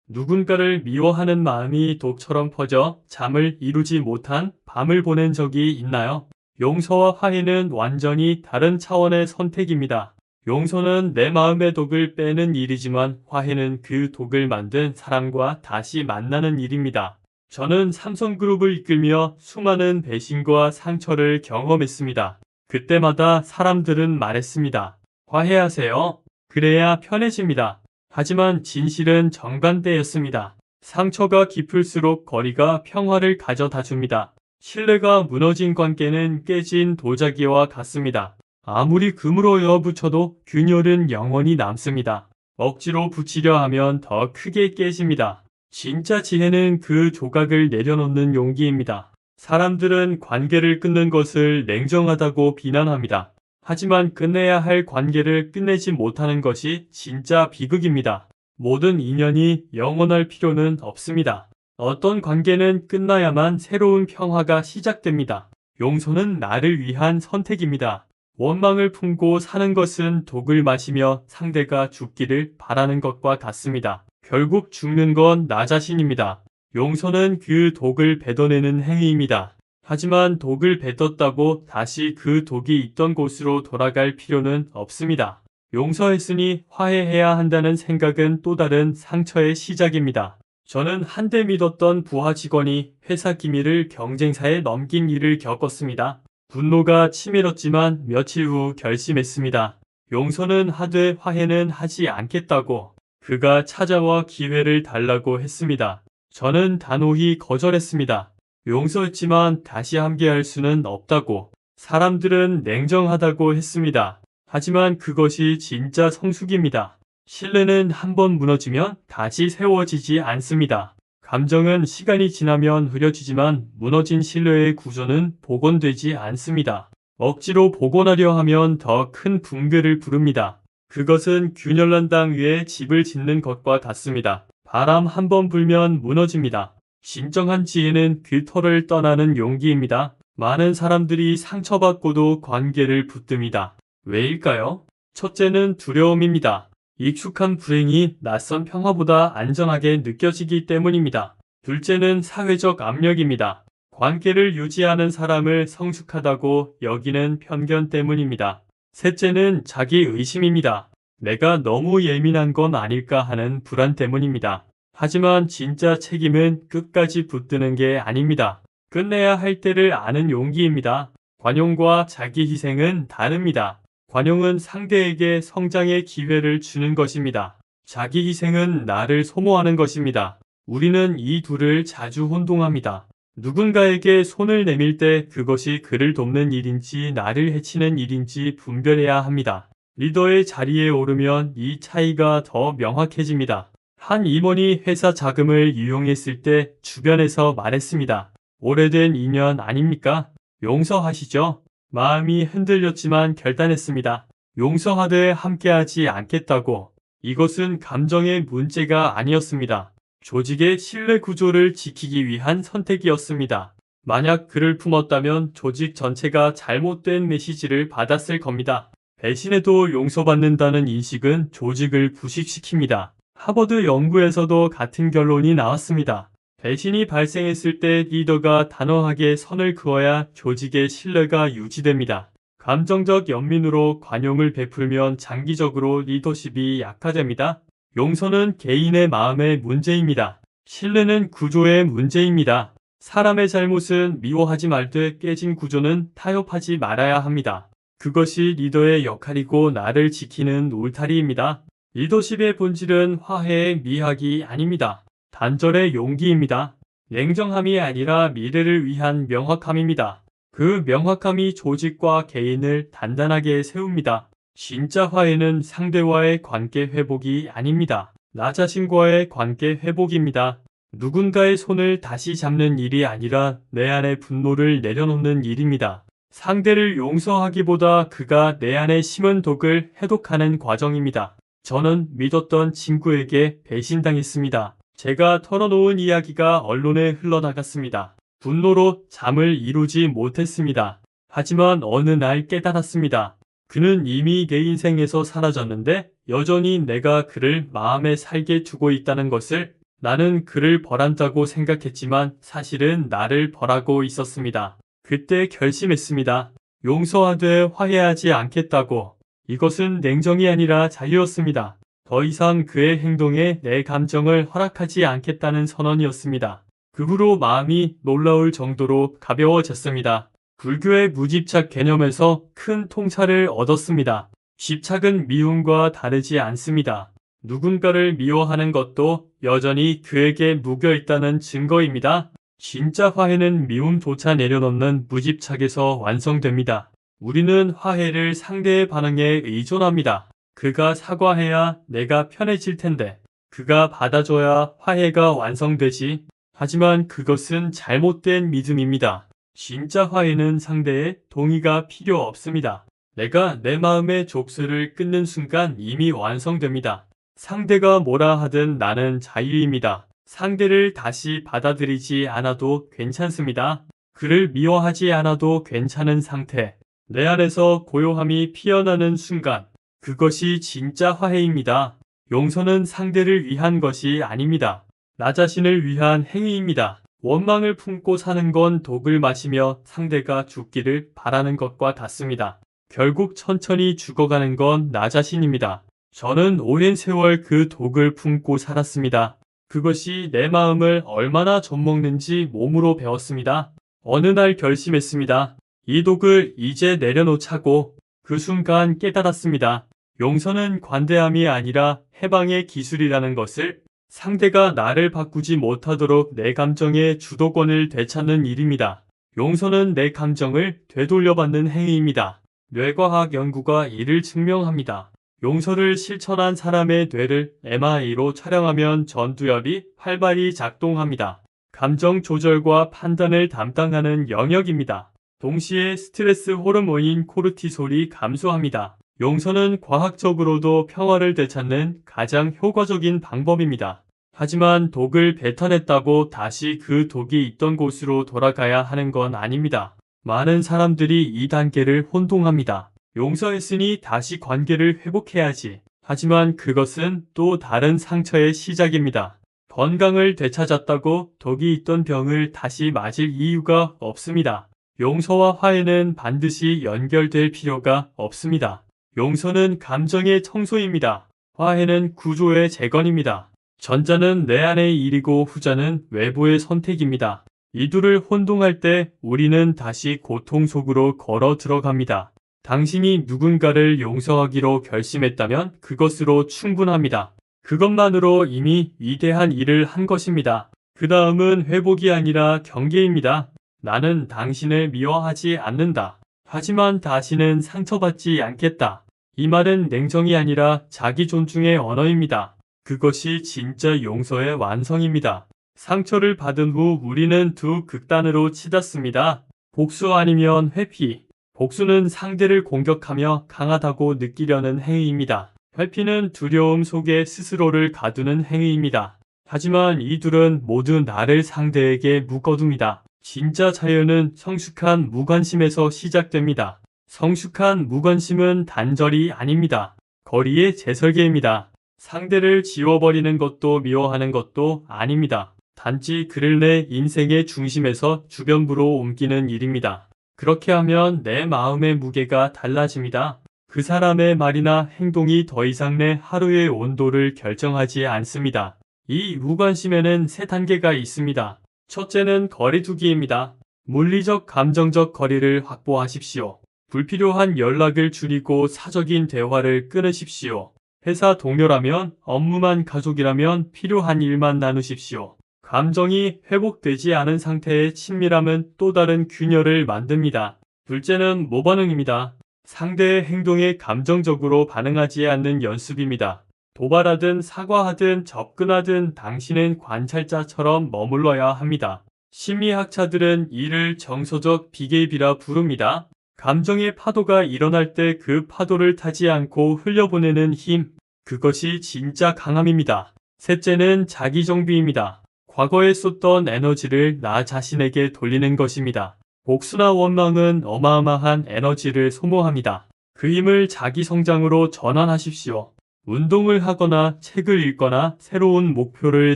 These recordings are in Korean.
누군가를 미워하는 마음이 독처럼 퍼져 잠을 이루지 못한 밤을 보낸 적이 있나요? 용서와 화해는 완전히 다른 차원의 선택입니다. 용서는 내 마음의 독을 빼는 일이지만 화해는 그 독을 만든 사람과 다시 만나는 일입니다. 저는 삼성그룹을 이끌며 수많은 배신과 상처를 경험했습니다. 그때마다 사람들은 말했습니다. 화해하세요. 그래야 편해집니다. 하지만 진실은 정반대였습니다. 상처가 깊을수록 거리가 평화를 가져다 줍니다. 신뢰가 무너진 관계는 깨진 도자기와 같습니다. 아무리 금으로 이어붙여도 균열은 영원히 남습니다. 억지로 붙이려 하면 더 크게 깨집니다. 진짜 지혜는 그 조각을 내려놓는 용기입니다. 사람들은 관계를 끊는 것을 냉정하다고 비난합니다. 하지만 끝내야 할 관계를 끝내지 못하는 것이 진짜 비극입니다. 모든 인연이 영원할 필요는 없습니다. 어떤 관계는 끝나야만 새로운 평화가 시작됩니다. 용서는 나를 위한 선택입니다. 원망을 품고 사는 것은 독을 마시며 상대가 죽기를 바라는 것과 같습니다. 결국 죽는 건 나 자신입니다. 용서는 그 독을 뱉어내는 행위입니다. 하지만 독을 뱉었다고 다시 그 독이 있던 곳으로 돌아갈 필요는 없습니다. 용서했으니 화해해야 한다는 생각은 또 다른 상처의 시작입니다. 저는 한때 믿었던 부하 직원이 회사 기밀을 경쟁사에 넘긴 일을 겪었습니다. 분노가 치밀었지만 며칠 후 결심했습니다. 용서는 하되 화해는 하지 않겠다고. 그가 찾아와 기회를 달라고 했습니다. 저는 단호히 거절했습니다. 용서했지만 다시 함께할 수는 없다고. 사람들은 냉정하다고 했습니다. 하지만 그것이 진짜 성숙입니다. 신뢰는 한번 무너지면 다시 세워지지 않습니다. 감정은 시간이 지나면 흐려지지만 무너진 신뢰의 구조는 복원되지 않습니다. 억지로 복원하려 하면 더 큰 붕괴를 부릅니다. 그것은 균열난 땅 위에 집을 짓는 것과 같습니다. 바람 한 번 불면 무너집니다. 진정한 지혜는 그 터를 떠나는 용기입니다. 많은 사람들이 상처받고도 관계를 붙듭니다. 왜일까요? 첫째는 두려움입니다. 익숙한 불행이 낯선 평화보다 안전하게 느껴지기 때문입니다. 둘째는 사회적 압력입니다. 관계를 유지하는 사람을 성숙하다고 여기는 편견 때문입니다. 셋째는 자기 의심입니다. 내가 너무 예민한 건 아닐까 하는 불안 때문입니다. 하지만 진짜 책임은 끝까지 붙드는 게 아닙니다. 끝내야 할 때를 아는 용기입니다. 관용과 자기 희생은 다릅니다. 관용은 상대에게 성장의 기회를 주는 것입니다. 자기 희생은 나를 소모하는 것입니다. 우리는 이 둘을 자주 혼동합니다. 누군가에게 손을 내밀 때 그것이 그를 돕는 일인지 나를 해치는 일인지 분별해야 합니다. 리더의 자리에 오르면 이 차이가 더 명확해집니다. 한 임원이 회사 자금을 유용했을 때 주변에서 말했습니다. 오래된 인연 아닙니까? 용서하시죠. 마음이 흔들렸지만 결단했습니다. 용서하되 함께하지 않겠다고. 이것은 감정의 문제가 아니었습니다. 조직의 신뢰 구조를 지키기 위한 선택이었습니다. 만약 그를 품었다면 조직 전체가 잘못된 메시지를 받았을 겁니다. 배신해도 용서받는다는 인식은 조직을 부식시킵니다. 하버드 연구에서도 같은 결론이 나왔습니다. 배신이 발생했을 때 리더가 단호하게 선을 그어야 조직의 신뢰가 유지됩니다. 감정적 연민으로 관용을 베풀면 장기적으로 리더십이 약화됩니다. 용서는 개인의 마음의 문제입니다. 신뢰는 구조의 문제입니다. 사람의 잘못은 미워하지 말되 깨진 구조는 타협하지 말아야 합니다. 그것이 리더의 역할이고 나를 지키는 울타리입니다. 리더십의 본질은 화해의 미학이 아닙니다. 단절의 용기입니다. 냉정함이 아니라 미래를 위한 명확함입니다. 그 명확함이 조직과 개인을 단단하게 세웁니다. 진짜 화해는 상대와의 관계 회복이 아닙니다. 나 자신과의 관계 회복입니다. 누군가의 손을 다시 잡는 일이 아니라 내 안의 분노를 내려놓는 일입니다. 상대를 용서하기보다 그가 내 안에 심은 독을 해독하는 과정입니다. 저는 믿었던 친구에게 배신당했습니다. 제가 털어놓은 이야기가 언론에 흘러나갔습니다. 분노로 잠을 이루지 못했습니다. 하지만 어느 날 깨달았습니다. 그는 이미 내 인생에서 사라졌는데 여전히 내가 그를 마음에 살게 두고 있다는 것을. 나는 그를 벌한다고 생각했지만 사실은 나를 벌하고 있었습니다. 그때 결심했습니다. 용서하되 화해하지 않겠다고. 이것은 냉정이 아니라 자유였습니다. 더 이상 그의 행동에 내 감정을 허락하지 않겠다는 선언이었습니다. 그 후로 마음이 놀라울 정도로 가벼워졌습니다. 불교의 무집착 개념에서 큰 통찰을 얻었습니다. 집착은 미움과 다르지 않습니다. 누군가를 미워하는 것도 여전히 그에게 묵여있다는 증거입니다. 진짜 화해는 미움조차 내려놓는 무집착에서 완성됩니다. 우리는 화해를 상대의 반응에 의존합니다. 그가 사과해야 내가 편해질 텐데, 그가 받아줘야 화해가 완성되지. 하지만 그것은 잘못된 믿음입니다. 진짜 화해는 상대의 동의가 필요 없습니다. 내가 내 마음의 족쇄를 끊는 순간 이미 완성됩니다. 상대가 뭐라 하든 나는 자유입니다. 상대를 다시 받아들이지 않아도 괜찮습니다. 그를 미워하지 않아도 괜찮은 상태. 내 안에서 고요함이 피어나는 순간, 그것이 진짜 화해입니다. 용서는 상대를 위한 것이 아닙니다. 나 자신을 위한 행위입니다. 원망을 품고 사는 건 독을 마시며 상대가 죽기를 바라는 것과 같습니다. 결국 천천히 죽어가는 건 나 자신입니다. 저는 오랜 세월 그 독을 품고 살았습니다. 그것이 내 마음을 얼마나 젖먹는지 몸으로 배웠습니다. 어느 날 결심했습니다. 이 독을 이제 내려놓자고. 그 순간 깨달았습니다. 용서는 관대함이 아니라 해방의 기술이라는 것을. 상대가 나를 바꾸지 못하도록 내 감정의 주도권을 되찾는 일입니다. 용서는 내 감정을 되돌려받는 행위입니다. 뇌과학 연구가 이를 증명합니다. 용서를 실천한 사람의 뇌를 MRI로 촬영하면 전두엽이 활발히 작동합니다. 감정 조절과 판단을 담당하는 영역입니다. 동시에 스트레스 호르몬인 코르티솔이 감소합니다. 용서는 과학적으로도 평화를 되찾는 가장 효과적인 방법입니다. 하지만 독을 뱉어냈다고 다시 그 독이 있던 곳으로 돌아가야 하는 건 아닙니다. 많은 사람들이 이 단계를 혼동합니다. 용서했으니 다시 관계를 회복해야지. 하지만 그것은 또 다른 상처의 시작입니다. 건강을 되찾았다고 독이 있던 병을 다시 맞을 이유가 없습니다. 용서와 화해는 반드시 연결될 필요가 없습니다. 용서는 감정의 청소입니다. 화해는 구조의 재건입니다. 전자는 내 안의 일이고 후자는 외부의 선택입니다. 이 둘을 혼동할 때 우리는 다시 고통 속으로 걸어 들어갑니다. 당신이 누군가를 용서하기로 결심했다면 그것으로 충분합니다. 그것만으로 이미 위대한 일을 한 것입니다. 그 다음은 회복이 아니라 경계입니다. 나는 당신을 미워하지 않는다. 하지만 다시는 상처받지 않겠다. 이 말은 냉정이 아니라 자기 존중의 언어입니다. 그것이 진짜 용서의 완성입니다. 상처를 받은 후 우리는 두 극단으로 치닫습니다. 복수 아니면 회피. 복수는 상대를 공격하며 강하다고 느끼려는 행위입니다. 회피는 두려움 속에 스스로를 가두는 행위입니다. 하지만 이 둘은 모두 나를 상대에게 묶어둡니다. 진짜 자유는 성숙한 무관심에서 시작됩니다. 성숙한 무관심은 단절이 아닙니다. 거리의 재설계입니다. 상대를 지워버리는 것도 미워하는 것도 아닙니다. 단지 그를 내 인생의 중심에서 주변부로 옮기는 일입니다. 그렇게 하면 내 마음의 무게가 달라집니다. 그 사람의 말이나 행동이 더 이상 내 하루의 온도를 결정하지 않습니다. 이 무관심에는 세 단계가 있습니다. 첫째는 거리두기입니다. 물리적, 감정적 거리를 확보하십시오. 불필요한 연락을 줄이고 사적인 대화를 끊으십시오. 회사 동료라면, 업무만 가족이라면 필요한 일만 나누십시오. 감정이 회복되지 않은 상태의 친밀함은 또 다른 균열을 만듭니다. 둘째는 무반응입니다. 상대의 행동에 감정적으로 반응하지 않는 연습입니다. 도발하든 사과하든 접근하든 당신은 관찰자처럼 머물러야 합니다. 심리학자들은 이를 정서적 비개입이라 부릅니다. 감정의 파도가 일어날 때 그 파도를 타지 않고 흘려보내는 힘, 그것이 진짜 강함입니다. 셋째는 자기정비입니다. 과거에 쏟던 에너지를 나 자신에게 돌리는 것입니다. 복수나 원망은 어마어마한 에너지를 소모합니다. 그 힘을 자기 성장으로 전환하십시오. 운동을 하거나 책을 읽거나 새로운 목표를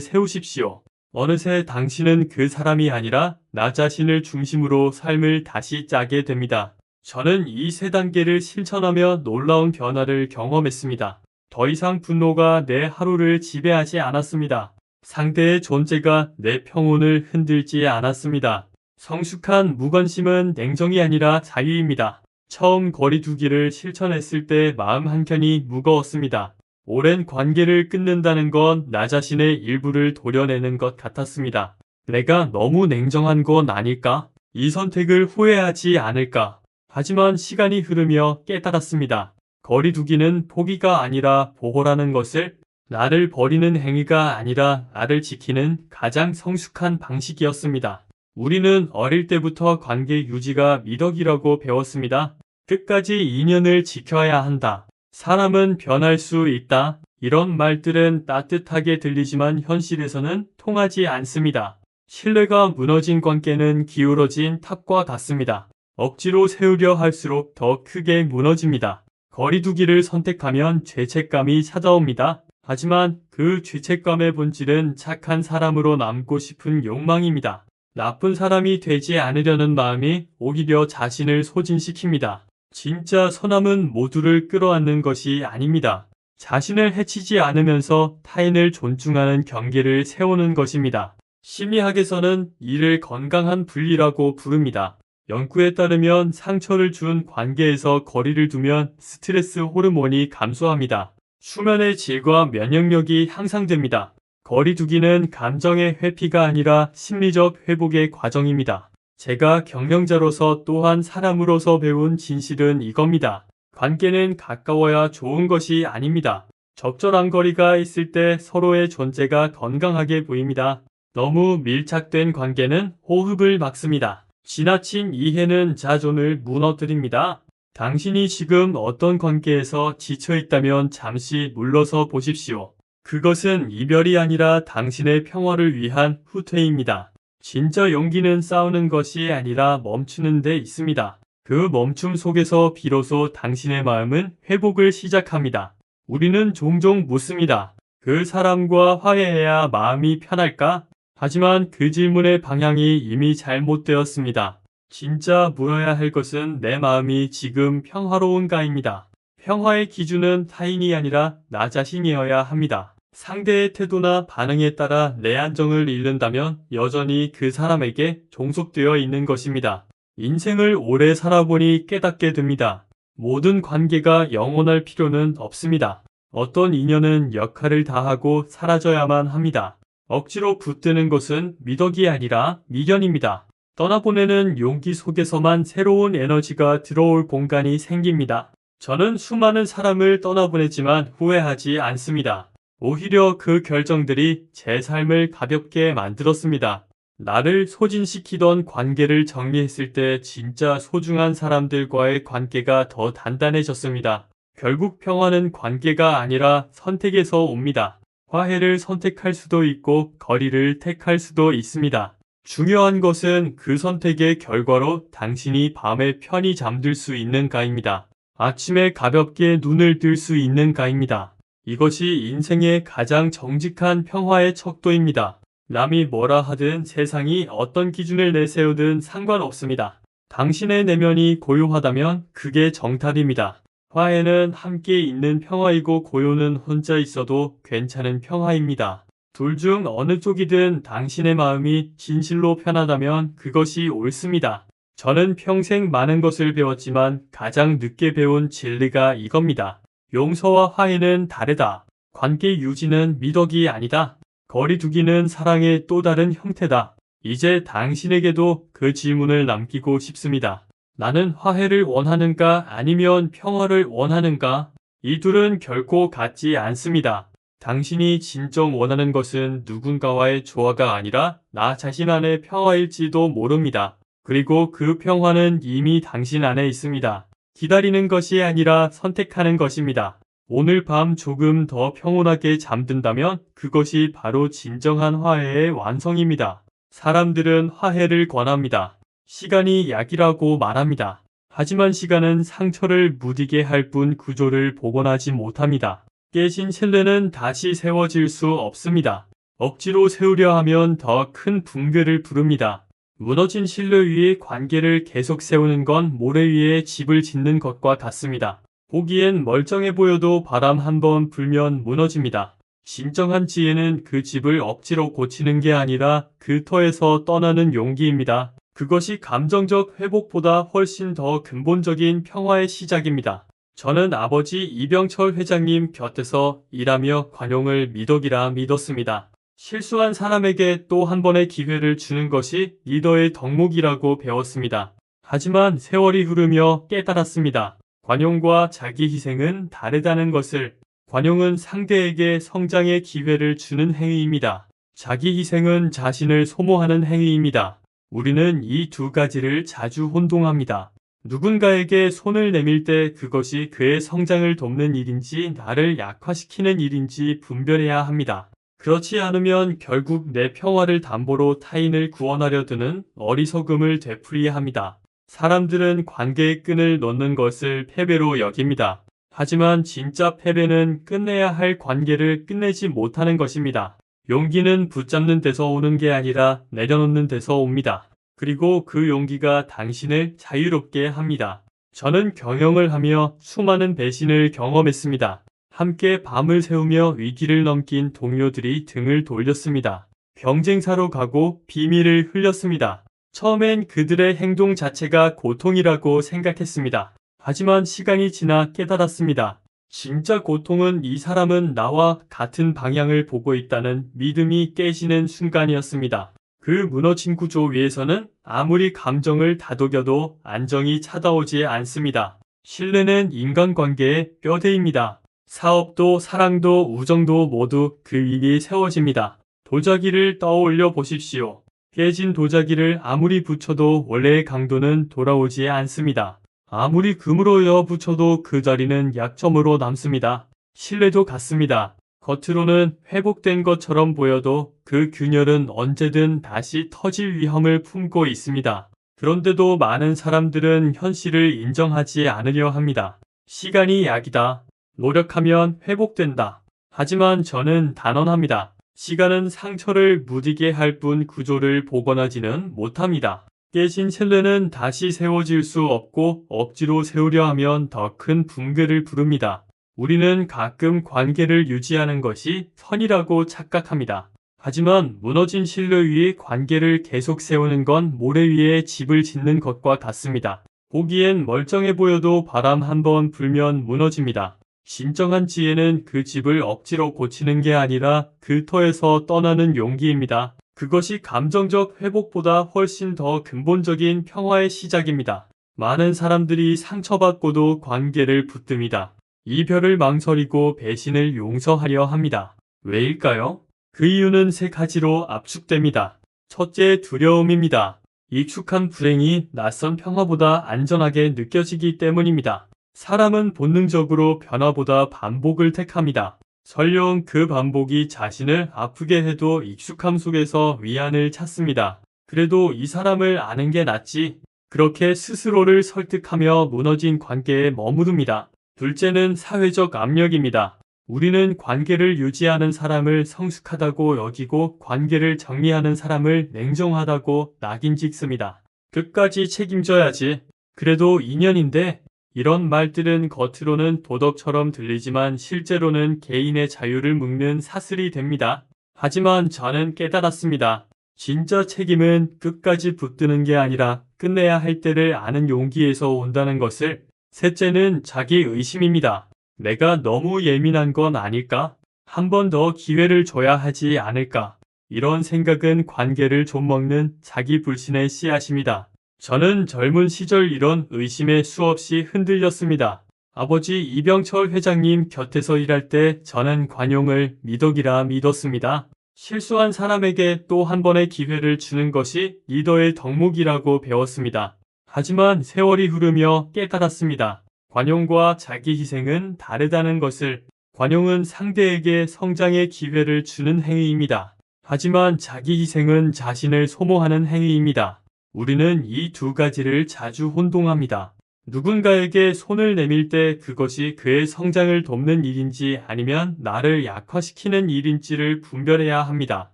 세우십시오. 어느새 당신은 그 사람이 아니라 나 자신을 중심으로 삶을 다시 짜게 됩니다. 저는 이 세 단계를 실천하며 놀라운 변화를 경험했습니다. 더 이상 분노가 내 하루를 지배하지 않았습니다. 상대의 존재가 내 평온을 흔들지 않았습니다. 성숙한 무관심은 냉정이 아니라 자유입니다. 처음 거리두기를 실천했을 때 마음 한켠이 무거웠습니다. 오랜 관계를 끊는다는 건 나 자신의 일부를 도려내는 것 같았습니다. 내가 너무 냉정한 건 아닐까? 이 선택을 후회하지 않을까? 하지만 시간이 흐르며 깨달았습니다. 거리두기는 포기가 아니라 보호라는 것을, 나를 버리는 행위가 아니라 나를 지키는 가장 성숙한 방식이었습니다. 우리는 어릴 때부터 관계 유지가 미덕이라고 배웠습니다. 끝까지 인연을 지켜야 한다. 사람은 변할 수 있다. 이런 말들은 따뜻하게 들리지만 현실에서는 통하지 않습니다. 신뢰가 무너진 관계는 기울어진 탑과 같습니다. 억지로 세우려 할수록 더 크게 무너집니다. 거리두기를 선택하면 죄책감이 찾아옵니다. 하지만 그 죄책감의 본질은 착한 사람으로 남고 싶은 욕망입니다. 나쁜 사람이 되지 않으려는 마음이 오히려 자신을 소진시킵니다. 진짜 선함은 모두를 끌어안는 것이 아닙니다. 자신을 해치지 않으면서 타인을 존중하는 경계를 세우는 것입니다. 심리학에서는 이를 건강한 분리라고 부릅니다. 연구에 따르면 상처를 준 관계에서 거리를 두면 스트레스 호르몬이 감소합니다. 수면의 질과 면역력이 향상됩니다. 거리두기는 감정의 회피가 아니라 심리적 회복의 과정입니다. 제가 경영자로서 또한 사람으로서 배운 진실은 이겁니다. 관계는 가까워야 좋은 것이 아닙니다. 적절한 거리가 있을 때 서로의 존재가 건강하게 보입니다. 너무 밀착된 관계는 호흡을 막습니다. 지나친 이해는 자존을 무너뜨립니다. 당신이 지금 어떤 관계에서 지쳐있다면 잠시 물러서 보십시오. 그것은 이별이 아니라 당신의 평화를 위한 후퇴입니다. 진짜 용기는 싸우는 것이 아니라 멈추는 데 있습니다. 그 멈춤 속에서 비로소 당신의 마음은 회복을 시작합니다. 우리는 종종 묻습니다. 그 사람과 화해해야 마음이 편할까? 하지만 그 질문의 방향이 이미 잘못되었습니다. 진짜 물어야 할 것은 내 마음이 지금 평화로운가입니다. 평화의 기준은 타인이 아니라 나 자신이어야 합니다. 상대의 태도나 반응에 따라 내 안정을 잃는다면 여전히 그 사람에게 종속되어 있는 것입니다. 인생을 오래 살아보니 깨닫게 됩니다. 모든 관계가 영원할 필요는 없습니다. 어떤 인연은 역할을 다하고 사라져야만 합니다. 억지로 붙드는 것은 미덕이 아니라 미련입니다. 떠나보내는 용기 속에서만 새로운 에너지가 들어올 공간이 생깁니다. 저는 수많은 사람을 떠나보냈지만 후회하지 않습니다. 오히려 그 결정들이 제 삶을 가볍게 만들었습니다. 나를 소진시키던 관계를 정리했을 때 진짜 소중한 사람들과의 관계가 더 단단해졌습니다. 결국 평화는 관계가 아니라 선택에서 옵니다. 화해를 선택할 수도 있고 거리를 택할 수도 있습니다. 중요한 것은 그 선택의 결과로 당신이 밤에 편히 잠들 수 있는가입니다. 아침에 가볍게 눈을 뜰 수 있는가입니다. 이것이 인생의 가장 정직한 평화의 척도입니다. 남이 뭐라 하든 세상이 어떤 기준을 내세우든 상관없습니다. 당신의 내면이 고요하다면 그게 정답입니다. 화해는 함께 있는 평화이고 고요는 혼자 있어도 괜찮은 평화입니다. 둘 중 어느 쪽이든 당신의 마음이 진실로 편하다면 그것이 옳습니다. 저는 평생 많은 것을 배웠지만 가장 늦게 배운 진리가 이겁니다. 용서와 화해는 다르다. 관계 유지는 미덕이 아니다. 거리두기는 사랑의 또 다른 형태다. 이제 당신에게도 그 질문을 남기고 싶습니다. 나는 화해를 원하는가 아니면 평화를 원하는가? 이 둘은 결코 같지 않습니다. 당신이 진정 원하는 것은 누군가와의 조화가 아니라 나 자신 안의 평화일지도 모릅니다. 그리고 그 평화는 이미 당신 안에 있습니다. 기다리는 것이 아니라 선택하는 것입니다. 오늘 밤 조금 더 평온하게 잠든다면 그것이 바로 진정한 화해의 완성입니다. 사람들은 화해를 권합니다. 시간이 약이라고 말합니다. 하지만 시간은 상처를 무디게 할 뿐 구조를 복원하지 못합니다. 깨진 신뢰는 다시 세워질 수 없습니다. 억지로 세우려 하면 더 큰 붕괴를 부릅니다. 무너진 신뢰 위에 관계를 계속 세우는 건 모래 위에 집을 짓는 것과 같습니다. 보기엔 멀쩡해 보여도 바람 한번 불면 무너집니다. 진정한 지혜는 그 집을 억지로 고치는 게 아니라 그 터에서 떠나는 용기입니다. 그것이 감정적 회복보다 훨씬 더 근본적인 평화의 시작입니다. 저는 아버지 이병철 회장님 곁에서 일하며 관용을 미덕이라 믿었습니다. 실수한 사람에게 또 한 번의 기회를 주는 것이 리더의 덕목이라고 배웠습니다. 하지만 세월이 흐르며 깨달았습니다. 관용과 자기 희생은 다르다는 것을. 관용은 상대에게 성장의 기회를 주는 행위입니다. 자기 희생은 자신을 소모하는 행위입니다. 우리는 이 두 가지를 자주 혼동합니다. 누군가에게 손을 내밀 때 그것이 그의 성장을 돕는 일인지 나를 약화시키는 일인지 분별해야 합니다. 그렇지 않으면 결국 내 평화를 담보로 타인을 구원하려 드는 어리석음을 되풀이해야 합니다. 사람들은 관계의 끈을 놓는 것을 패배로 여깁니다. 하지만 진짜 패배는 끝내야 할 관계를 끝내지 못하는 것입니다. 용기는 붙잡는 데서 오는 게 아니라 내려놓는 데서 옵니다. 그리고 그 용기가 당신을 자유롭게 합니다. 저는 경영을 하며 수많은 배신을 경험했습니다. 함께 밤을 새우며 위기를 넘긴 동료들이 등을 돌렸습니다. 경쟁사로 가고 비밀을 흘렸습니다. 처음엔 그들의 행동 자체가 고통이라고 생각했습니다. 하지만 시간이 지나 깨달았습니다. 진짜 고통은 이 사람은 나와 같은 방향을 보고 있다는 믿음이 깨지는 순간이었습니다. 그 무너진 구조 위에서는 아무리 감정을 다독여도 안정이 찾아오지 않습니다. 신뢰는 인간관계의 뼈대입니다. 사업도 사랑도 우정도 모두 그 위에 세워집니다. 도자기를 떠올려 보십시오. 깨진 도자기를 아무리 붙여도 원래의 강도는 돌아오지 않습니다. 아무리 금으로 이어 붙여도 그 자리는 약점으로 남습니다. 신뢰도 같습니다. 겉으로는 회복된 것처럼 보여도 그 균열은 언제든 다시 터질 위험을 품고 있습니다. 그런데도 많은 사람들은 현실을 인정하지 않으려 합니다. 시간이 약이다. 노력하면 회복된다. 하지만 저는 단언합니다. 시간은 상처를 무디게 할 뿐 구조를 복원하지는 못합니다. 깨진 신뢰는 다시 세워질 수 없고 억지로 세우려 하면 더 큰 붕괴를 부릅니다. 우리는 가끔 관계를 유지하는 것이 선이라고 착각합니다. 하지만 무너진 신뢰 위에 관계를 계속 세우는 건 모래 위에 집을 짓는 것과 같습니다. 보기엔 멀쩡해 보여도 바람 한번 불면 무너집니다. 진정한 지혜는 그 집을 억지로 고치는 게 아니라 그 터에서 떠나는 용기입니다. 그것이 감정적 회복보다 훨씬 더 근본적인 평화의 시작입니다. 많은 사람들이 상처받고도 관계를 붙듭니다. 이별을 망설이고 배신을 용서하려 합니다. 왜일까요? 그 이유는 세 가지로 압축됩니다. 첫째, 두려움입니다. 익숙한 불행이 낯선 평화보다 안전하게 느껴지기 때문입니다. 사람은 본능적으로 변화보다 반복을 택합니다. 설령 그 반복이 자신을 아프게 해도 익숙함 속에서 위안을 찾습니다. 그래도 이 사람을 아는 게 낫지. 그렇게 스스로를 설득하며 무너진 관계에 머무릅니다. 둘째는 사회적 압력입니다. 우리는 관계를 유지하는 사람을 성숙하다고 여기고 관계를 정리하는 사람을 냉정하다고 낙인 찍습니다. 끝까지 책임져야지. 그래도 인연인데. 이런 말들은 겉으로는 도덕처럼 들리지만 실제로는 개인의 자유를 묶는 사슬이 됩니다. 하지만 저는 깨달았습니다. 진짜 책임은 끝까지 붙드는 게 아니라 끝내야 할 때를 아는 용기에서 온다는 것을. 셋째는 자기 의심입니다. 내가 너무 예민한 건 아닐까? 한 번 더 기회를 줘야 하지 않을까? 이런 생각은 관계를 좀먹는 자기 불신의 씨앗입니다. 저는 젊은 시절 이런 의심에 수없이 흔들렸습니다. 아버지 이병철 회장님 곁에서 일할 때 저는 관용을 미덕이라 믿었습니다. 실수한 사람에게 또 한 번의 기회를 주는 것이 리더의 덕목이라고 배웠습니다. 하지만 세월이 흐르며 깨달았습니다. 관용과 자기 희생은 다르다는 것을. 관용은 상대에게 성장의 기회를 주는 행위입니다. 하지만 자기 희생은 자신을 소모하는 행위입니다. 우리는 이 두 가지를 자주 혼동합니다. 누군가에게 손을 내밀 때 그것이 그의 성장을 돕는 일인지 아니면 나를 약화시키는 일인지를 분별해야 합니다.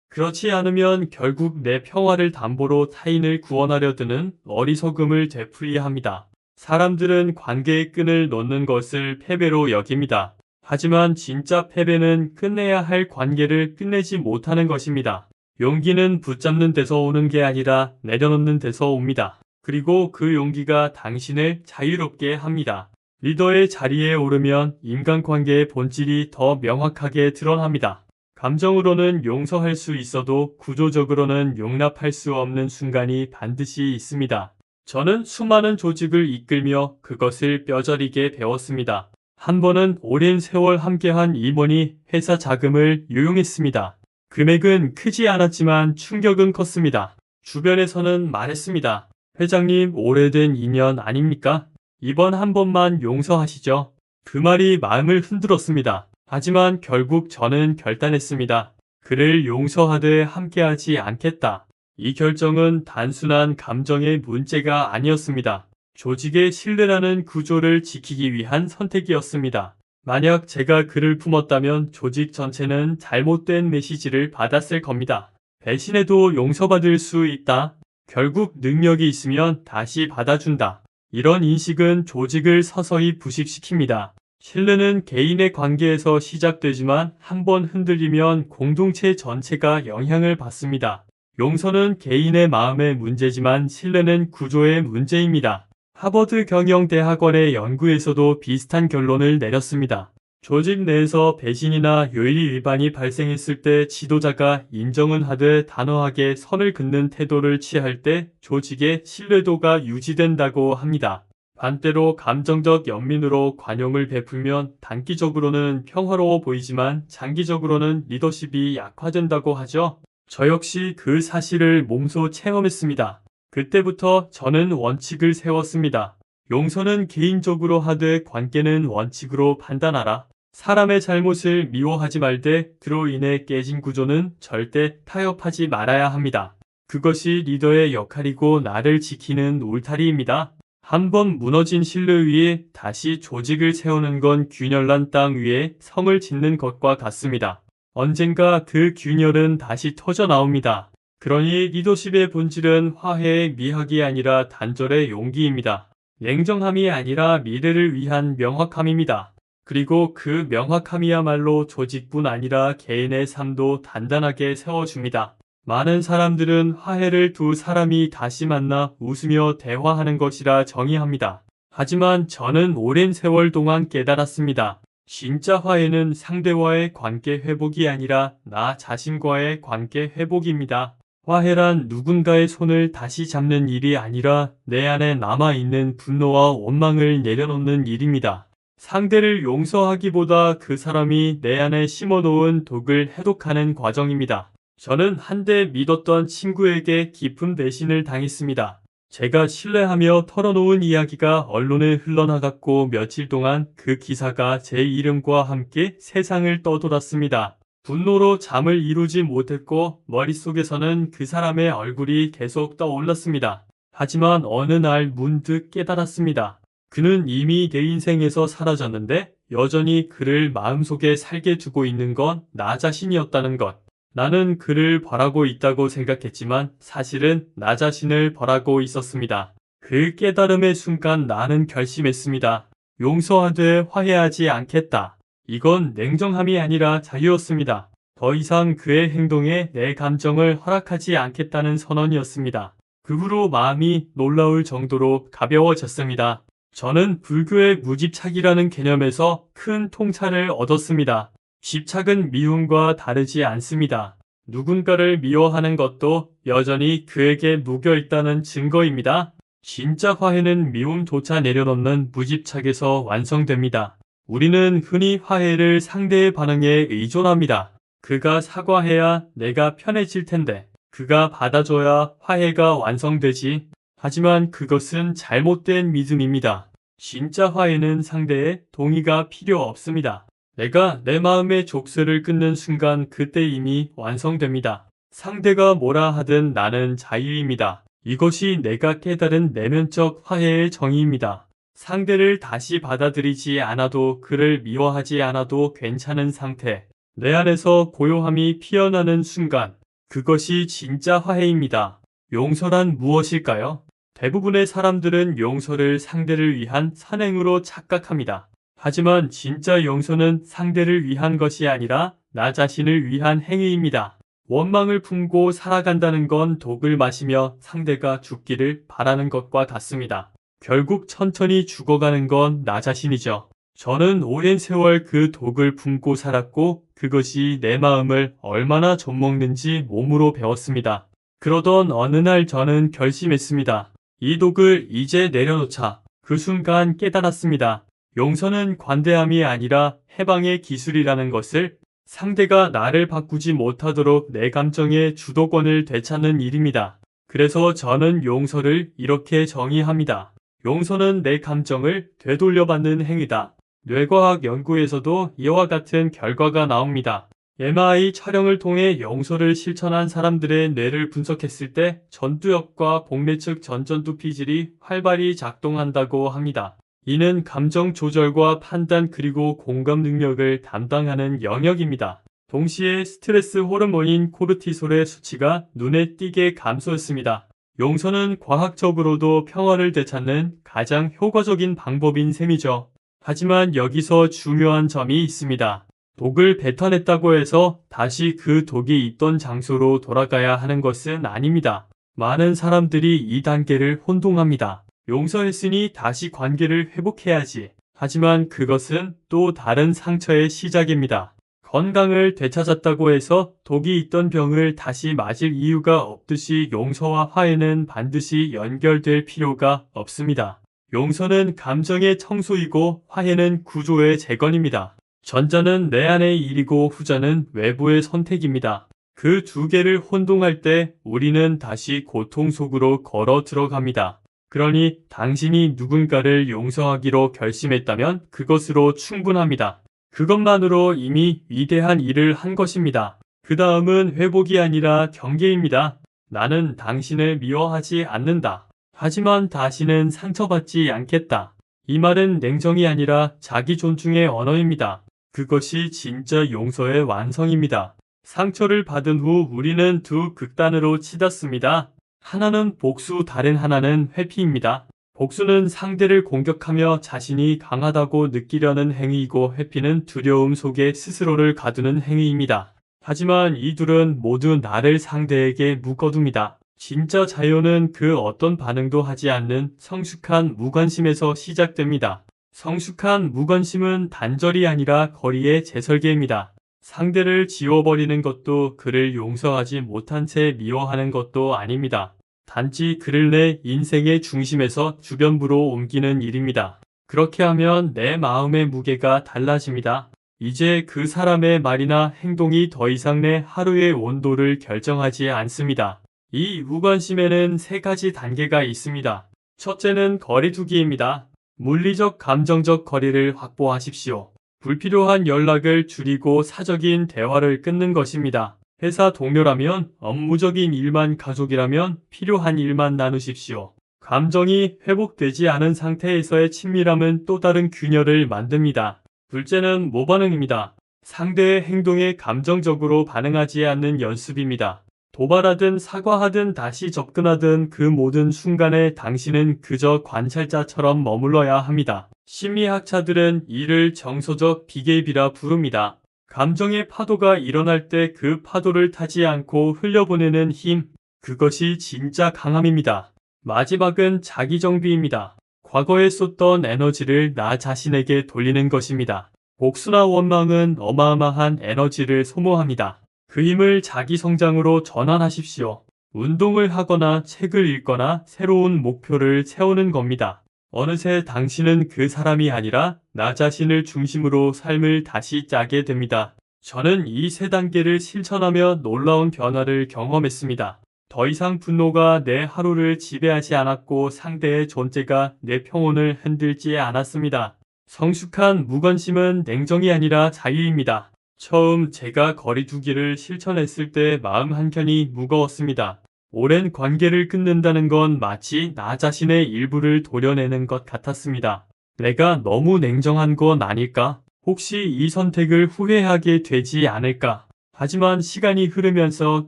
그렇지 않으면 결국 내 평화를 담보로 타인을 구원하려 드는 어리석음을 되풀이해야 합니다. 사람들은 관계의 끈을 놓는 것을 패배로 여깁니다. 하지만 진짜 패배는 끝내야 할 관계를 끝내지 못하는 것입니다. 용기는 붙잡는 데서 오는 게 아니라 내려놓는 데서 옵니다. 그리고 그 용기가 당신을 자유롭게 합니다. 리더의 자리에 오르면 인간관계의 본질이 더 명확하게 드러납니다. 감정으로는 용서할 수 있어도 구조적으로는 용납할 수 없는 순간이 반드시 있습니다. 저는 수많은 조직을 이끌며 그것을 뼈저리게 배웠습니다. 한 번은 오랜 세월 함께한 임원이 회사 자금을 유용했습니다. 금액은 크지 않았지만 충격은 컸습니다. 주변에서는 말했습니다. 회장님, 오래된 인연 아닙니까? 이번 한 번만 용서하시죠. 그 말이 마음을 흔들었습니다. 하지만 결국 저는 결단했습니다. 그를 용서하되 함께하지 않겠다. 이 결정은 단순한 감정의 문제가 아니었습니다. 조직의 신뢰라는 구조를 지키기 위한 선택이었습니다. 만약 제가 그를 품었다면 조직 전체는 잘못된 메시지를 받았을 겁니다. 배신해도 용서받을 수 있다. 결국 능력이 있으면 다시 받아준다. 이런 인식은 조직을 서서히 부식시킵니다. 신뢰는 개인의 관계에서 시작되지만 한번 흔들리면 공동체 전체가 영향을 받습니다. 용서는 개인의 마음의 문제지만 신뢰는 구조의 문제입니다. 하버드 경영대학원의 연구에서도 비슷한 결론을 내렸습니다. 조직 내에서 배신이나 요일 위반이 발생했을 때 지도자가 인정은 하되 단호하게 선을 긋는 태도를 취할 때 조직의 신뢰도가 유지된다고 합니다. 반대로 감정적 연민으로 관용을 베풀면 단기적으로는 평화로워 보이지만 장기적으로는 리더십이 약화된다고 하죠. 저 역시 그 사실을 몸소 체험했습니다. 그때부터 저는 원칙을 세웠습니다. 용서는 개인적으로 하되 관계는 원칙으로 판단하라. 사람의 잘못을 미워하지 말되 그로 인해 깨진 구조는 절대 타협하지 말아야 합니다. 그것이 리더의 역할이고 나를 지키는 울타리입니다. 한번 무너진 신뢰 위에 다시 조직을 세우는 건 균열난 땅 위에 성을 짓는 것과 같습니다. 언젠가 그 균열은 다시 터져 나옵니다. 그러니 리더십의 본질은 화해의 미학이 아니라 단절의 용기입니다. 냉정함이 아니라 미래를 위한 명확함입니다. 그리고 그 명확함이야말로 조직뿐 아니라 개인의 삶도 단단하게 세워줍니다. 많은 사람들은 화해를 두 사람이 다시 만나 웃으며 대화하는 것이라 정의합니다. 하지만 저는 오랜 세월 동안 깨달았습니다. 진짜 화해는 상대와의 관계 회복이 아니라 나 자신과의 관계 회복입니다. 화해란 누군가의 손을 다시 잡는 일이 아니라 내 안에 남아있는 분노와 원망을 내려놓는 일입니다. 상대를 용서하기보다 그 사람이 내 안에 심어놓은 독을 해독하는 과정입니다. 저는 한때 믿었던 친구에게 깊은 배신을 당했습니다. 제가 신뢰하며 털어놓은 이야기가 언론에 흘러나갔고 며칠 동안 그 기사가 제 이름과 함께 세상을 떠돌았습니다. 분노로 잠을 이루지 못했고 머릿속에서는 그 사람의 얼굴이 계속 떠올랐습니다. 하지만 어느 날 문득 깨달았습니다. 그는 이미 내 인생에서 사라졌는데 여전히 그를 마음속에 살게 두고 있는 건 나 자신이었다는 것. 나는 그를 벌하고 있다고 생각했지만 사실은 나 자신을 벌하고 있었습니다. 그 깨달음의 순간 나는 결심했습니다. 용서하되 화해하지 않겠다. 이건 냉정함이 아니라 자유였습니다. 더 이상 그의 행동에 내 감정을 허락하지 않겠다는 선언이었습니다. 그 후로 마음이 놀라울 정도로 가벼워졌습니다. 저는 불교의 무집착이라는 개념에서 큰 통찰을 얻었습니다. 집착은 미움과 다르지 않습니다. 누군가를 미워하는 것도 여전히 그에게 묵여있다는 증거입니다. 진짜 화해는 미움조차 내려놓는 무집착에서 완성됩니다. 우리는 흔히 화해를 상대의 반응에 의존합니다. 그가 사과해야 내가 편해질 텐데, 그가 받아줘야 화해가 완성되지. 하지만 그것은 잘못된 믿음입니다. 진짜 화해는 상대의 동의가 필요 없습니다. 내가 내 마음의 족쇄를 끊는 순간 그때 이미 완성됩니다. 상대가 뭐라 하든 나는 자유입니다. 이것이 내가 깨달은 내면적 화해의 정의입니다. 상대를 다시 받아들이지 않아도 그를 미워하지 않아도 괜찮은 상태. 내 안에서 고요함이 피어나는 순간. 그것이 진짜 화해입니다. 용서란 무엇일까요? 대부분의 사람들은 용서를 상대를 위한 선행으로 착각합니다. 하지만 진짜 용서는 상대를 위한 것이 아니라 나 자신을 위한 행위입니다. 원망을 품고 살아간다는 건 독을 마시며 상대가 죽기를 바라는 것과 같습니다. 결국 천천히 죽어가는 건 나 자신이죠. 저는 오랜 세월 그 독을 품고 살았고 그것이 내 마음을 얼마나 좀먹는지 몸으로 배웠습니다. 그러던 어느 날 저는 결심했습니다. 이 독을 이제 내려놓자. 그 순간 깨달았습니다. 용서는 관대함이 아니라 해방의 기술이라는 것을. 상대가 나를 바꾸지 못하도록 내 감정의 주도권을 되찾는 일입니다. 그래서 저는 용서를 이렇게 정의합니다. 용서는 내 감정을 되돌려받는 행위다. 뇌과학 연구에서도 이와 같은 결과가 나옵니다. MRI 촬영을 통해 용서를 실천한 사람들의 뇌를 분석했을 때 전두엽과 복내 측 전전두 피질이 활발히 작동한다고 합니다. 이는 감정 조절과 판단 그리고 공감 능력을 담당하는 영역입니다. 동시에 스트레스 호르몬인 코르티솔의 수치가 눈에 띄게 감소했습니다. 용서는 과학적으로도 평화를 되찾는 가장 효과적인 방법인 셈이죠. 하지만 여기서 중요한 점이 있습니다. 독을 뱉어냈다고 해서 다시 그 독이 있던 장소로 돌아가야 하는 것은 아닙니다. 많은 사람들이 이 단계를 혼동합니다. 용서했으니 다시 관계를 회복해야지. 하지만 그것은 또 다른 상처의 시작입니다. 건강을 되찾았다고 해서 독이 있던 병을 다시 맞을 이유가 없듯이 용서와 화해는 반드시 연결될 필요가 없습니다. 용서는 감정의 청소이고 화해는 구조의 재건입니다. 전자는 내 안의 일이고 후자는 외부의 선택입니다. 그 두 개를 혼동할 때 우리는 다시 고통 속으로 걸어 들어갑니다. 그러니 당신이 누군가를 용서하기로 결심했다면 그것으로 충분합니다. 그것만으로 이미 위대한 일을 한 것입니다. 그 다음은 회복이 아니라 경계입니다. 나는 당신을 미워하지 않는다. 하지만 다시는 상처받지 않겠다. 이 말은 냉정이 아니라 자기 존중의 언어입니다. 그것이 진짜 용서의 완성입니다. 상처를 받은 후 우리는 두 극단으로 치닫습니다. 하나는 복수, 다른 하나는 회피입니다. 복수는 상대를 공격하며 자신이 강하다고 느끼려는 행위이고 회피는 두려움 속에 스스로를 가두는 행위입니다. 하지만 이 둘은 모두 나를 상대에게 묶어둡니다. 진짜 자유는 그 어떤 반응도 하지 않는 성숙한 무관심에서 시작됩니다. 성숙한 무관심은 단절이 아니라 거리의 재설계입니다. 상대를 지워버리는 것도 그를 용서하지 못한 채 미워하는 것도 아닙니다. 단지 그를 내 인생의 중심에서 주변부로 옮기는 일입니다. 그렇게 하면 내 마음의 무게가 달라집니다. 이제 그 사람의 말이나 행동이 더 이상 내 하루의 온도를 결정하지 않습니다. 이 무관심에는 세 가지 단계가 있습니다. 첫째는 거리두기입니다. 물리적, 감정적 거리를 확보하십시오. 불필요한 연락을 줄이고 사적인 대화를 끊는 것입니다. 회사 동료라면, 업무적인 일만, 가족이라면 필요한 일만 나누십시오. 감정이 회복되지 않은 상태에서의 친밀함은 또 다른 균열을 만듭니다. 둘째는 모반응입니다. 상대의 행동에 감정적으로 반응하지 않는 연습입니다. 도발하든 사과하든 다시 접근하든 그 모든 순간에 당신은 그저 관찰자처럼 머물러야 합니다. 심리학자들은 이를 정서적 비개입이라 부릅니다. 감정의 파도가 일어날 때 그 파도를 타지 않고 흘려보내는 힘, 그것이 진짜 강함입니다. 마지막은 자기정비입니다. 과거에 쏟던 에너지를 나 자신에게 돌리는 것입니다. 복수나 원망은 어마어마한 에너지를 소모합니다. 그 힘을 자기 성장으로 전환하십시오. 운동을 하거나 책을 읽거나 새로운 목표를 세우는 겁니다. 어느새 당신은 그 사람이 아니라 나 자신을 중심으로 삶을 다시 짜게 됩니다. 저는 이 세 단계를 실천하며 놀라운 변화를 경험했습니다. 더 이상 분노가 내 하루를 지배하지 않았고 상대의 존재가 내 평온을 흔들지 않았습니다. 성숙한 무관심은 냉정이 아니라 자유입니다. 처음 제가 거리두기를 실천했을 때 마음 한켠이 무거웠습니다. 오랜 관계를 끊는다는 건 마치 나 자신의 일부를 도려내는 것 같았습니다. 내가 너무 냉정한 건 아닐까? 혹시 이 선택을 후회하게 되지 않을까? 하지만 시간이 흐르면서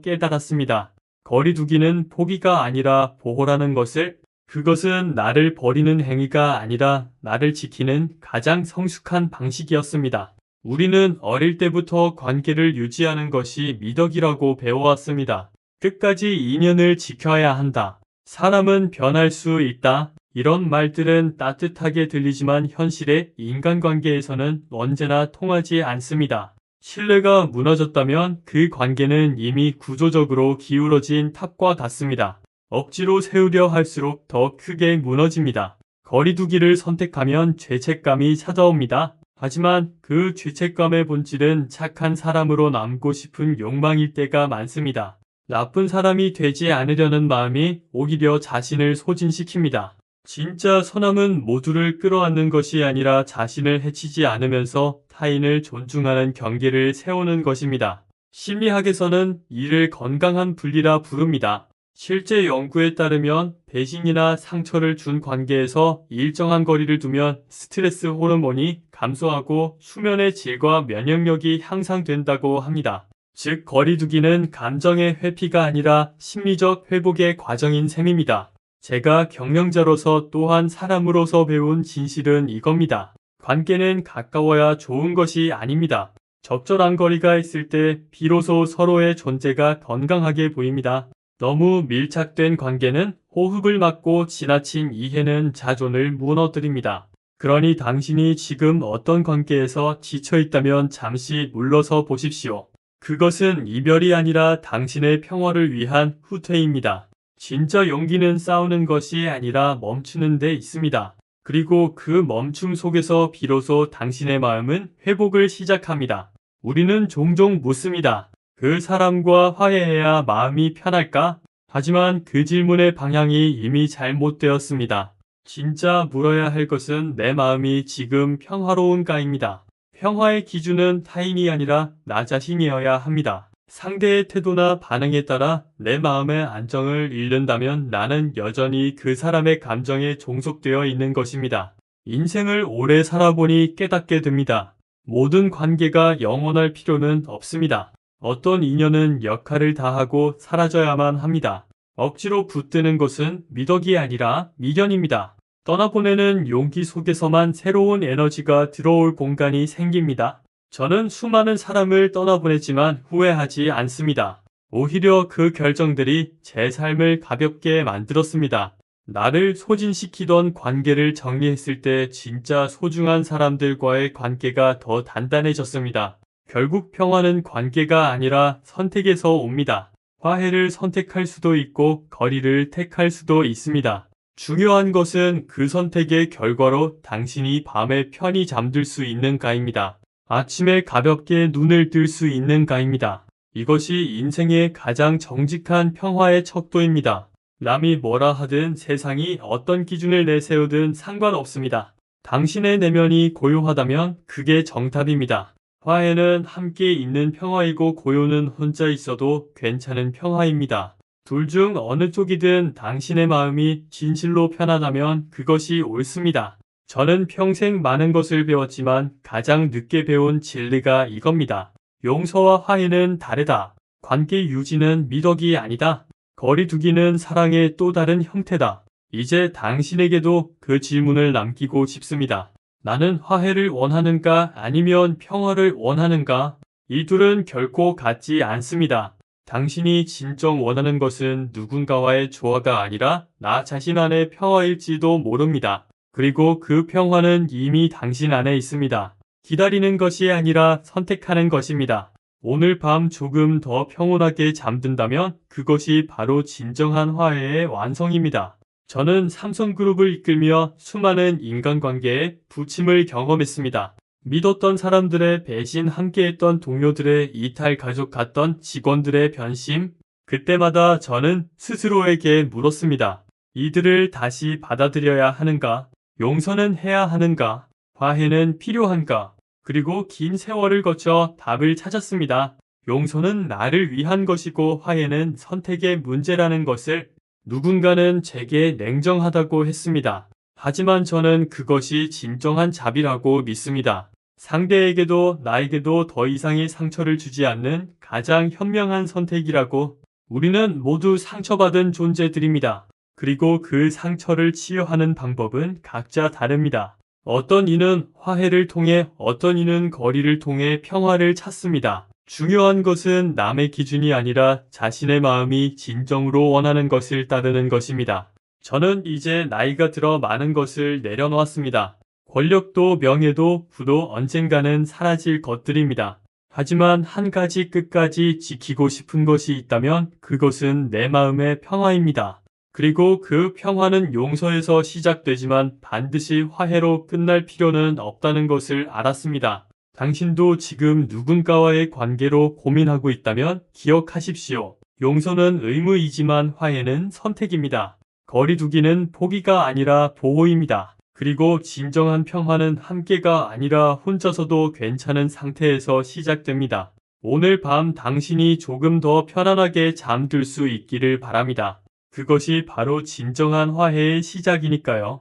깨달았습니다. 거리두기는 포기가 아니라 보호라는 것을, 그것은 나를 버리는 행위가 아니라 나를 지키는 가장 성숙한 방식이었습니다. 우리는 어릴 때부터 관계를 유지하는 것이 미덕이라고 배워왔습니다. 끝까지 인연을 지켜야 한다. 사람은 변할 수 있다. 이런 말들은 따뜻하게 들리지만 현실의 인간관계에서는 언제나 통하지 않습니다. 신뢰가 무너졌다면 그 관계는 이미 구조적으로 기울어진 탑과 같습니다. 억지로 세우려 할수록 더 크게 무너집니다. 거리두기를 선택하면 죄책감이 찾아옵니다. 하지만 그 죄책감의 본질은 착한 사람으로 남고 싶은 욕망일 때가 많습니다. 나쁜 사람이 되지 않으려는 마음이 오히려 자신을 소진시킵니다. 진짜 선함은 모두를 끌어안는 것이 아니라 자신을 해치지 않으면서 타인을 존중하는 경계를 세우는 것입니다. 심리학에서는 이를 건강한 분리라 부릅니다. 실제 연구에 따르면 배신이나 상처를 준 관계에서 일정한 거리를 두면 스트레스 호르몬이 감소하고 수면의 질과 면역력이 향상된다고 합니다. 즉, 거리두기는 감정의 회피가 아니라 심리적 회복의 과정인 셈입니다. 제가 경영자로서 또한 사람으로서 배운 진실은 이겁니다. 관계는 가까워야 좋은 것이 아닙니다. 적절한 거리가 있을 때 비로소 서로의 존재가 건강하게 보입니다. 너무 밀착된 관계는 호흡을 막고 지나친 이해는 자존을 무너뜨립니다. 그러니 당신이 지금 어떤 관계에서 지쳐있다면 잠시 물러서 보십시오. 그것은 이별이 아니라 당신의 평화를 위한 후퇴입니다. 진짜 용기는 싸우는 것이 아니라 멈추는 데 있습니다. 그리고 그 멈춤 속에서 비로소 당신의 마음은 회복을 시작합니다. 우리는 종종 묻습니다. 그 사람과 화해해야 마음이 편할까? 하지만 그 질문의 방향이 이미 잘못되었습니다. 진짜 물어야 할 것은 내 마음이 지금 평화로운가입니다. 평화의 기준은 타인이 아니라 나 자신이어야 합니다. 상대의 태도나 반응에 따라 내 마음의 안정을 잃는다면 나는 여전히 그 사람의 감정에 종속되어 있는 것입니다. 인생을 오래 살아보니 깨닫게 됩니다. 모든 관계가 영원할 필요는 없습니다. 어떤 인연은 역할을 다하고 사라져야만 합니다. 억지로 붙드는 것은 미덕이 아니라 미련입니다. 떠나보내는 용기 속에서만 새로운 에너지가 들어올 공간이 생깁니다. 저는 수많은 사람을 떠나보냈지만 후회하지 않습니다. 오히려 그 결정들이 제 삶을 가볍게 만들었습니다. 나를 소진시키던 관계를 정리했을 때 진짜 소중한 사람들과의 관계가 더 단단해졌습니다. 결국 평화는 관계가 아니라 선택에서 옵니다. 화해를 선택할 수도 있고 거리를 택할 수도 있습니다. 중요한 것은 그 선택의 결과로 당신이 밤에 편히 잠들 수 있는가입니다. 아침에 가볍게 눈을 뜰 수 있는가입니다. 이것이 인생의 가장 정직한 평화의 척도입니다. 남이 뭐라 하든 세상이 어떤 기준을 내세우든 상관없습니다. 당신의 내면이 고요하다면 그게 정답입니다. 화해는 함께 있는 평화이고 고요는 혼자 있어도 괜찮은 평화입니다. 둘 중 어느 쪽이든 당신의 마음이 진실로 편하다면 그것이 옳습니다. 저는 평생 많은 것을 배웠지만 가장 늦게 배운 진리가 이겁니다. 용서와 화해는 다르다. 관계 유지는 미덕이 아니다. 거리두기는 사랑의 또 다른 형태다. 이제 당신에게도 그 질문을 남기고 싶습니다. 나는 화해를 원하는가 아니면 평화를 원하는가? 이 둘은 결코 같지 않습니다. 당신이 진정 원하는 것은 누군가와의 조화가 아니라 나 자신 안의 평화일지도 모릅니다. 그리고 그 평화는 이미 당신 안에 있습니다. 기다리는 것이 아니라 선택하는 것입니다. 오늘 밤 조금 더 평온하게 잠든다면 그것이 바로 진정한 화해의 완성입니다. 저는 삼성그룹을 이끌며 수많은 인간관계에 부침을 경험했습니다. 믿었던 사람들의 배신, 함께했던 동료들의 이탈, 가족 같던 직원들의 변심. 그때마다 저는 스스로에게 물었습니다. 이들을 다시 받아들여야 하는가? 용서는 해야 하는가? 화해는 필요한가? 그리고 긴 세월을 거쳐 답을 찾았습니다. 용서는 나를 위한 것이고 화해는 선택의 문제라는 것을 누군가는 제게 냉정하다고 했습니다. 하지만 저는 그것이 진정한 자비라고 믿습니다. 상대에게도 나에게도 더 이상의 상처를 주지 않는 가장 현명한 선택이라고. 우리는 모두 상처받은 존재들입니다. 그리고 그 상처를 치유하는 방법은 각자 다릅니다. 어떤 이는 화해를 통해, 어떤 이는 거리를 통해 평화를 찾습니다. 중요한 것은 남의 기준이 아니라 자신의 마음이 진정으로 원하는 것을 따르는 것입니다. 저는 이제 나이가 들어 많은 것을 내려놓았습니다. 권력도 명예도 부도 언젠가는 사라질 것들입니다. 하지만 한 가지 끝까지 지키고 싶은 것이 있다면 그것은 내 마음의 평화입니다. 그리고 그 평화는 용서에서 시작되지만 반드시 화해로 끝날 필요는 없다는 것을 알았습니다. 당신도 지금 누군가와의 관계로 고민하고 있다면 기억하십시오. 용서는 의무이지만 화해는 선택입니다. 거리두기는 포기가 아니라 보호입니다. 그리고 진정한 평화는 함께가 아니라 혼자서도 괜찮은 상태에서 시작됩니다. 오늘 밤 당신이 조금 더 편안하게 잠들 수 있기를 바랍니다. 그것이 바로 진정한 화해의 시작이니까요.